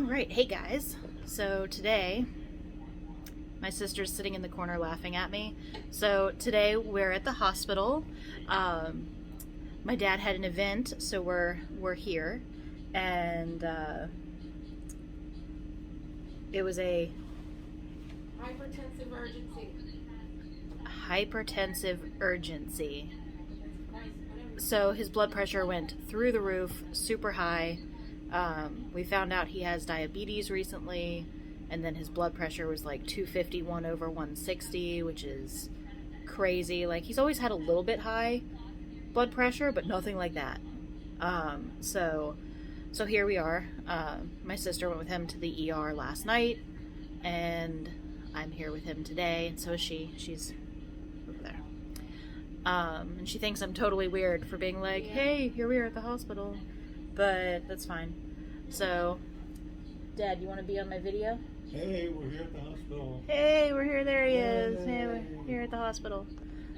Alright, hey guys. So today, my sister's sitting in the corner laughing at me. So today we're at the hospital. My dad had an event, so we're here. And it was a hypertensive urgency. So his blood pressure went through the roof, super high. We found out he has diabetes recently, and then his blood pressure was like 251 over 160, which is crazy. Like, he's always had a little bit high blood pressure, but nothing like that. So here we are. My sister went with him to the ER last night, and I'm here with him today, and so is she. She's over there. And she thinks I'm totally weird for being like, hey, here we are at the hospital. But that's fine. So, Dad, you want to be on my video? Hey, we're here at the hospital. Hey, we're here. There he is. Hey, we're here at the hospital.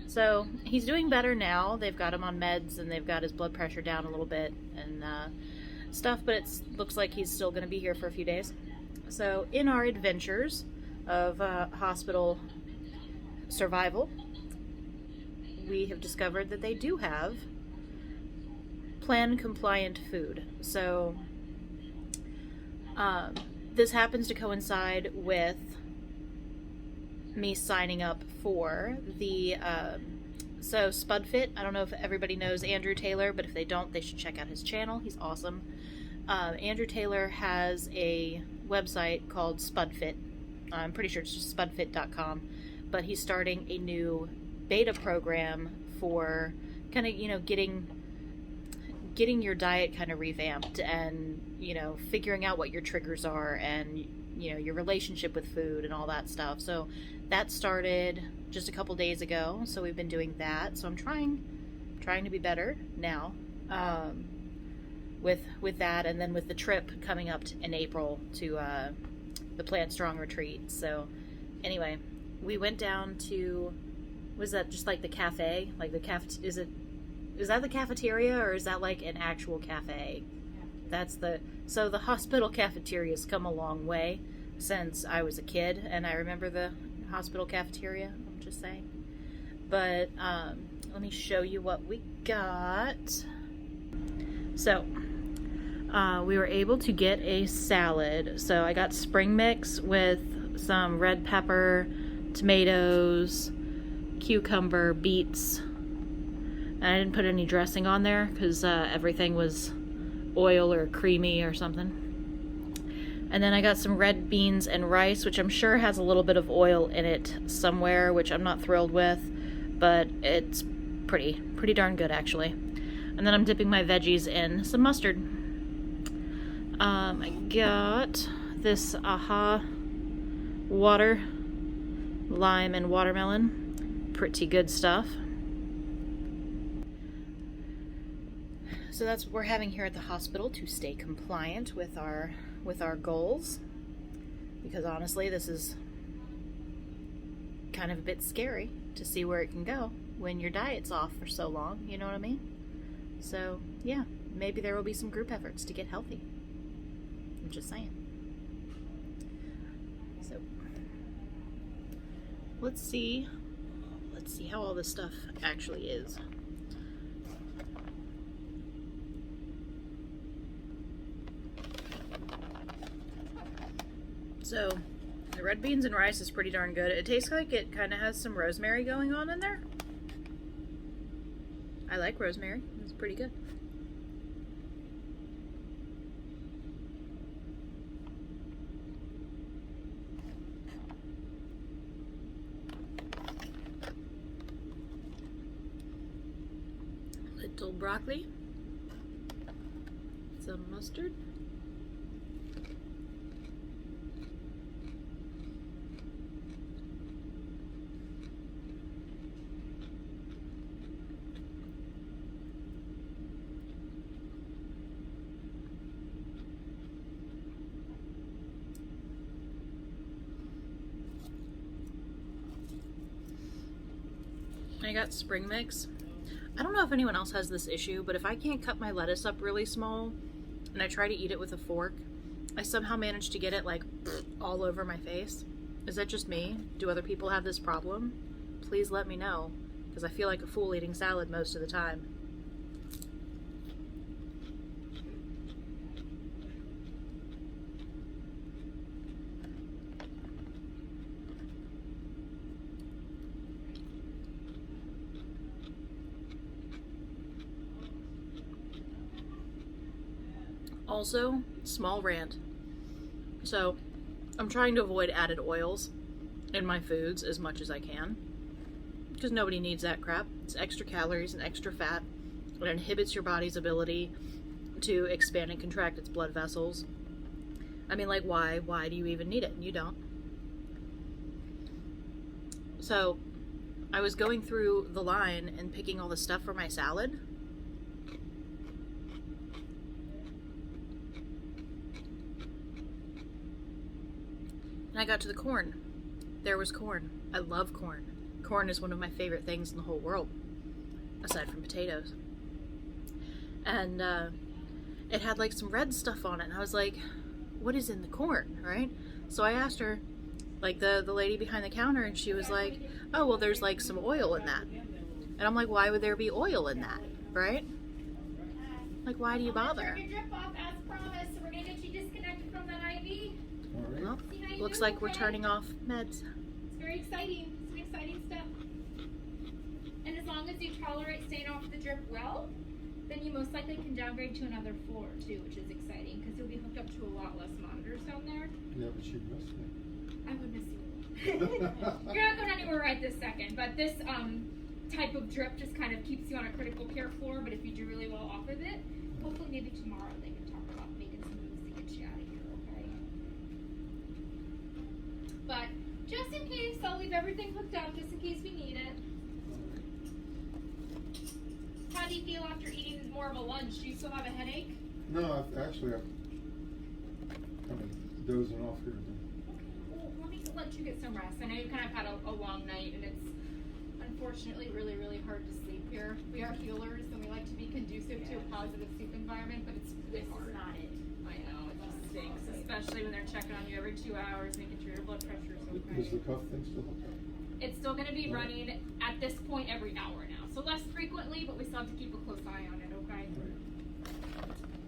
So, he's doing better now. They've got him on meds, and they've got his blood pressure down a little bit and stuff, but it looks like he's still going to be here for a few days. So, in our adventures of hospital survival, we have discovered that they do have plan compliant food. So this happens to coincide with me signing up for the so SpudFit. I don't know if everybody knows Andrew Taylor, but if they don't, they should check out his channel. He's awesome. Andrew Taylor has a website called SpudFit. I'm pretty sure it's just spudfit.com, but he's starting a new beta program for kind of, getting your diet kind of revamped and, figuring out what your triggers are and, your relationship with food and all that stuff. So that started just a couple days ago. So we've been doing that. So I'm trying to be better now, with that. And then with the trip coming up in April to, the Plant Strong retreat. So anyway, we went down to, was that just like the cafe? Like is that the cafeteria, or is that like an actual cafe? So the hospital cafeteria's come a long way since I was a kid, and I remember the hospital cafeteria, I'm just saying. But let me show you what we got. So we were able to get a salad. So I got spring mix with some red pepper, tomatoes, cucumber, beets. And I didn't put any dressing on there because everything was oil or creamy or something. And then I got some red beans and rice, which I'm sure has a little bit of oil in it somewhere, which I'm not thrilled with, but it's pretty darn good actually. And then I'm dipping my veggies in some mustard. I got this AHA water, lime and watermelon. Pretty good stuff. So that's what we're having here at the hospital to stay compliant with our goals, because honestly this is kind of a bit scary to see where it can go when your diet's off for so long, you know what I mean? So yeah, maybe there will be some group efforts to get healthy. I'm just saying. So let's see how all this stuff actually is. So the red beans and rice is pretty darn good. It tastes like it kind of has some rosemary going on in there. I like rosemary. It's pretty good. Little broccoli, some mustard, I got spring mix. I don't know if anyone else has this issue, but if I can't cut my lettuce up really small and I try to eat it with a fork, I somehow managed to get it like all over my face. Is that just me? Do other people have this problem? Please let me know, because I feel like a fool eating salad most of the time. Also, small rant. So, I'm trying to avoid added oils in my foods as much as I can, because nobody needs that crap. It's extra calories and extra fat. It inhibits your body's ability to expand and contract its blood vessels. I mean, like, why? Why do you even need it? You don't. So, I was going through the line and picking all the stuff for my salad. And I got to the corn. There was corn. I love corn. Corn is one of my favorite things in the whole world, aside from potatoes. And it had like some red stuff on it. And I was like, what is in the corn, right? So I asked her, like the lady behind the counter, and she was like, oh, well, there's like some oil in that. And I'm like, why would there be oil in that, right? Like, why do you bother? Turn your drip off as promised. So we're gonna get you disconnected from that IV. All right. Well, See how you looks do, like we're okay? turning off meds. It's very exciting. It's an exciting step. And as long as you tolerate staying off the drip well, then you most likely can downgrade to another floor too, which is exciting because you'll be hooked up to a lot less monitors down there. Yeah, but she'd miss me. I would miss you. You're not going anywhere right this second, but this type of drip just kind of keeps you on a critical care floor. But if you do really well off of it, hopefully maybe tomorrow they can talk about making some moves to get you out of here, okay? But just in case, I'll leave everything hooked up just in case we need it. How do you feel after eating more of a lunch? Do you still have a headache? No, actually, I'm kind of dozing off here. Well, let me let you get some rest. I know you kind of had a long night, and it's unfortunately really, really hard to sleep here. We are healers, and we like to be conducive to a positive sleep environment, but it's really hard. This is not it. I know, it just stinks, especially when they're checking on you every 2 hours, making sure your blood pressure is okay. Is the cuff thing still hooked up? It's still going to be running at this point every hour now. So less frequently, but we still have to keep a close eye on it, okay? Right.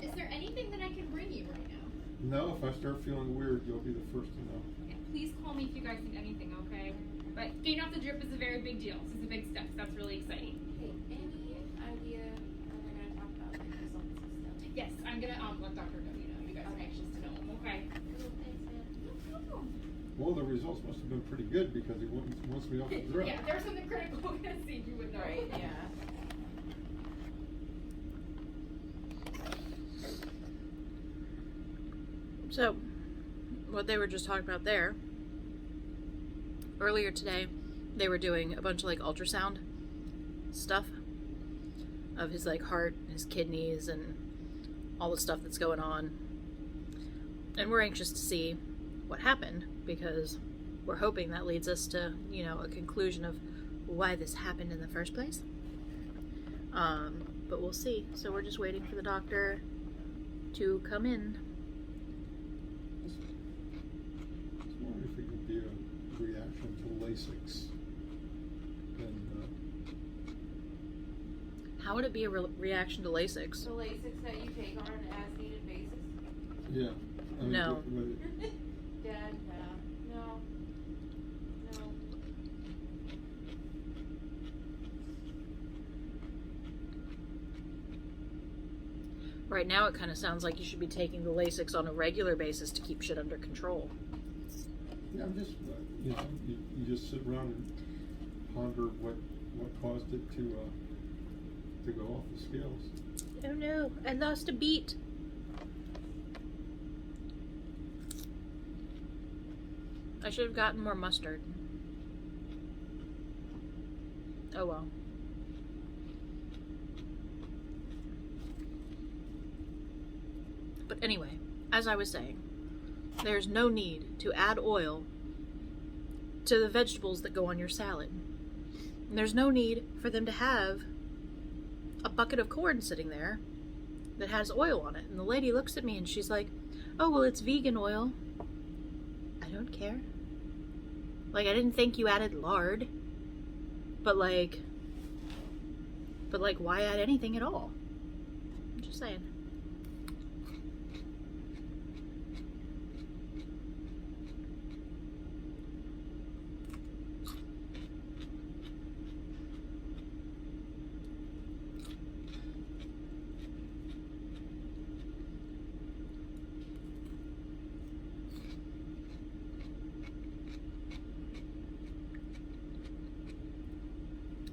Is there anything that I can bring you right now? No, if I start feeling weird, you'll be the first to know. Yeah, please call me if you guys need anything, okay? But getting off the drip is a very big deal. This is a big step. So that's really exciting. Hey, any idea are we gonna talk about like results and stuff? Yes, I'm going to let Dr. W know. You guys are anxious to know him, okay? Cool, thanks, man. No problem. Well, the results must have been pretty good because he wants me off the drip. Yeah, if there was something critical we're going to see, you would know. Right, yeah. So, what they were just talking about there, earlier today, they were doing a bunch of like ultrasound stuff of his like heart, his kidneys, and all the stuff that's going on. And we're anxious to see what happened because we're hoping that leads us to, you know, a conclusion of why this happened in the first place. But we'll see. So we're just waiting for the doctor to come in. I was wondering if it could be a reaction to Lasix. And How would it be a reaction to Lasix? The Lasix that you take on an as-needed basis? yeah. I mean, No. Dad, no. No. Right now, it kind of sounds like you should be taking the Lasix on a regular basis to keep shit under control. Yeah, I'm just, you know, you just sit around and ponder what caused it to go off the scales. Oh no, I lost a beat. I should have gotten more mustard. Oh well. But anyway, as I was saying, there's no need to add oil to the vegetables that go on your salad. And there's no need for them to have a bucket of corn sitting there that has oil on it. And the lady looks at me and she's like, oh, well, it's vegan oil. I don't care. Like, I didn't think you added lard. But like, why add anything at all? I'm just saying.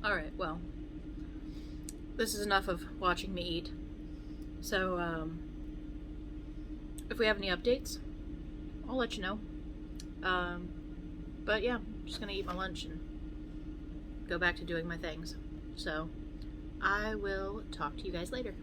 Alright, well, this is enough of watching me eat. So, if we have any updates, I'll let you know. But yeah, I'm just gonna eat my lunch and go back to doing my things. So, I will talk to you guys later.